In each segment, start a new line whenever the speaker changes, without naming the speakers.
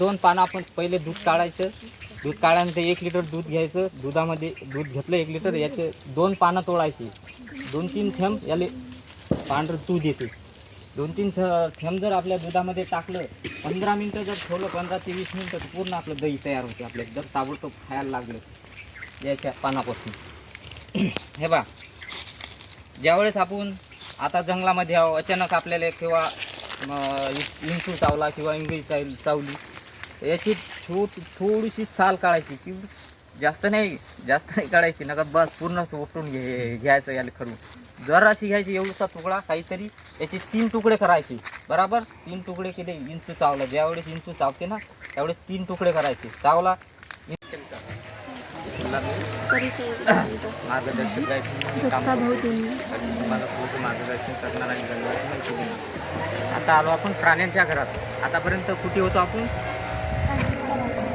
2 पानं आपण पहिले दूध काढायचं. दूध काढल्यानंतर 1 लिटर दूध घ्यायचं. दुधामध्ये दूध घेतलं 1 लिटर, याचे 2 पानं तोडायची. 2-3 थेंब याले पांढरं दूध येते. 2-3 थेंब जर आपल्या दुधामध्ये टाकलं, 15 मिनटं जर ठेवलं, 15 ते 20 मिनटं, तर पूर्ण आपलं दही तयार होते. आपल्या जर ताबडतोब खायला लागलं याच्या पानापासून. हे बा, ज्यावेळेस आपण आता जंगलामध्ये आहो, अचानक आपल्याला किंवा विंचू चावला किंवा इंगळी चावली, याची थोडीशी साल काढायची, की जास्त नाही काढायची नका, बस पूर्ण उठून घ्यायचं याला खरून. जराशी घ्यायची, एवढासा तुकडा काहीतरी, याचे 3 तुकडे करायचे. बरोबर 3 तुकडे केले. इंचू चावला, ज्यावेळेस इंचू चावते ना त्यावेळेस 3 तुकडे करायचे. चावला मार्गदर्शन मार्गदर्शन करणार आणि आता आलो आपण प्राण्यांच्या घरात. आतापर्यंत कुठे होतो आपण?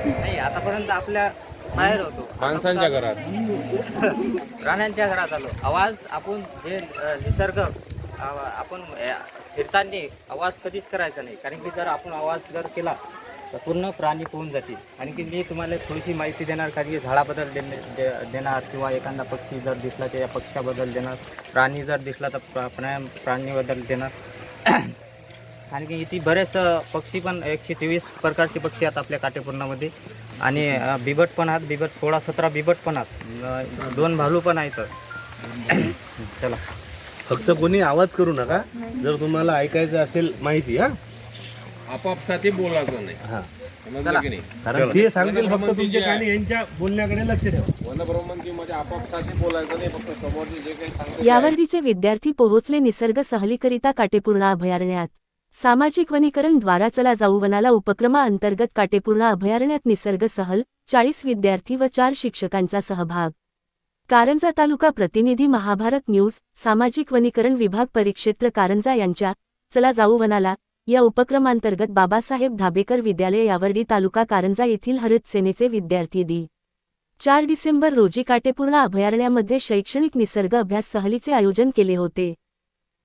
नाही, आतापर्यंत आपल्या बाहेर होतो,
माणसांच्या घरात.
प्राण्यांच्या घरात आलो. आवाज आपण जे निसर्ग आपण फिरताना आवाज कधीच करायचा नाही, कारण की जर आपण आवाज जर केला तर पूर्ण प्राणी पोहून जातील. आणि की मी तुम्हाला थोडीशी माहिती देणार, कारण की झाडाबद्दल देणार किंवा एखादा पक्षी जर दिसला तर या पक्ष्याबद्दल देणार, प्राणी जर दिसला तर प्राणीबद्दल देणार. आणि की इथे बरेच पक्षी पण 123 प्रकारचे पक्षी आहेत आपल्या काटेपूर्णामध्ये. आणि बिबट पण आहेत, बिबट 16-17 बिबट पण आहेत, 2 भालू पण आहेत. चला,
फक्त कोणी आवाज करू नका जर तुम्हाला ऐकायचं असेल माहिती.
आपापसाती बोलायचं नाही.
हा,
समजलं की नाही?
कारण ते सांगतील फक्त तुमच्या कानी यांच्या बोलण्याकडे लक्ष ठेवा.
वनभ्रमंतीमध्ये आपापसाती बोलायचं नाही, फक्त समोरचे जे काही सांगतात.
यावर्षीचे विद्यार्थी पोहोचले निसर्ग सहलीकरिता काटेपूर्णा अभयारण्यात. सामाजिक वनीकरण द्वारा चला जाऊ वनाला उपक्रमाअंतर्गत काटेपूर्णा अभयारण्यात निसर्ग सहल, 40 विद्यार्थी व 4 शिक्षकांचा सहभाग. कारंजा तालुका प्रतिनिधी महाभारत न्यूज. सामाजिक वनीकरण विभाग परिक्षेत्र कारंजा यांच्या चला जाऊ वनाला या उपक्रमांतर्गत बाबासाहेब धाबेकर विद्यालय यावर्डी तालुका कारंजा येथील हरित सेनेचे विद्यार्थी दि. 4 डिसेंबर रोजी काटेपूर्णा अभयारण्यामध्ये शैक्षणिक निसर्ग अभ्यास सहलीचे आयोजन केले होते.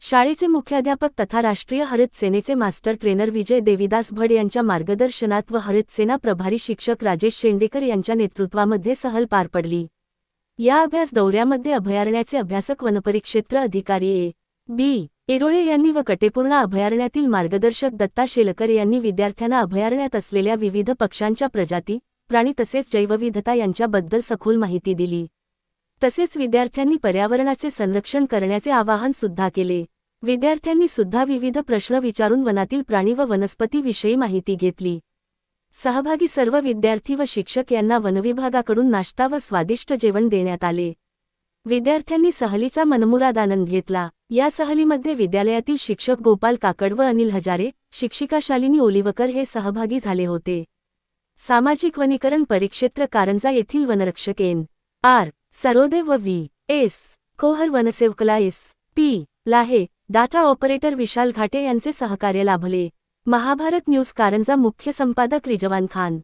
शाळेचे मुख्याध्यापक तथा राष्ट्रीय हरित सेनेचे मास्टर ट्रेनर विजय देविदास भड यांच्या मार्गदर्शनात व हरित सेना प्रभारी शिक्षक राजेश शेंडेकर यांच्या नेतृत्वामध्ये सहल पार पडली. या अभ्यास दौऱ्यामध्ये अभयारण्याचे अभ्यासक वनपरिक्षेत्र अधिकारी ए. बी. एरोळे यांनी व काटेपूर्णा अभयारण्यातील मार्गदर्शक दत्ता शेलकर यांनी विद्यार्थ्यांना अभयारण्यात असलेल्या विविध पक्ष्यांच्या प्रजाती, प्राणी तसेच जैवविविधता यांच्याबद्दल सखोल माहिती दिली. तसेच विद्यार्थ्यांनी पर्यावरणाचे संरक्षण करण्याचे आवाहन सुद्धा केले. विद्यार्थ्यांनी सुद्धा विविध प्रश्न विचारून वनातील प्राणी व वनस्पतीविषयी माहिती घेतली. सहभागी सर्व विद्यार्थी व शिक्षक यांना वनविभागाकडून नाश्ता व स्वादिष्ट जेवण देण्यात आले. विद्यार्थ्यांनी सहलीचा मनमुराद आनंद घेतला. या सहलीमध्ये विद्यालयातील शिक्षक गोपाल काकड व अनिल हजारे, शिक्षिका शालिनी ओलिवकर हे सहभागी झाले होते. सामाजिक वनीकरण परिक्षेत्र कारंजा येथील वनरक्षक एन. आर. सरोदे व व्ही. एस. कोहर, वनसेवकला एस. पी. लाहे, डाटा ऑपरेटर विशाल घाटे यांचे सहकार्य लाभले. महाभारत न्यूज कारंजा मुख्य संपादक रिजवान खान.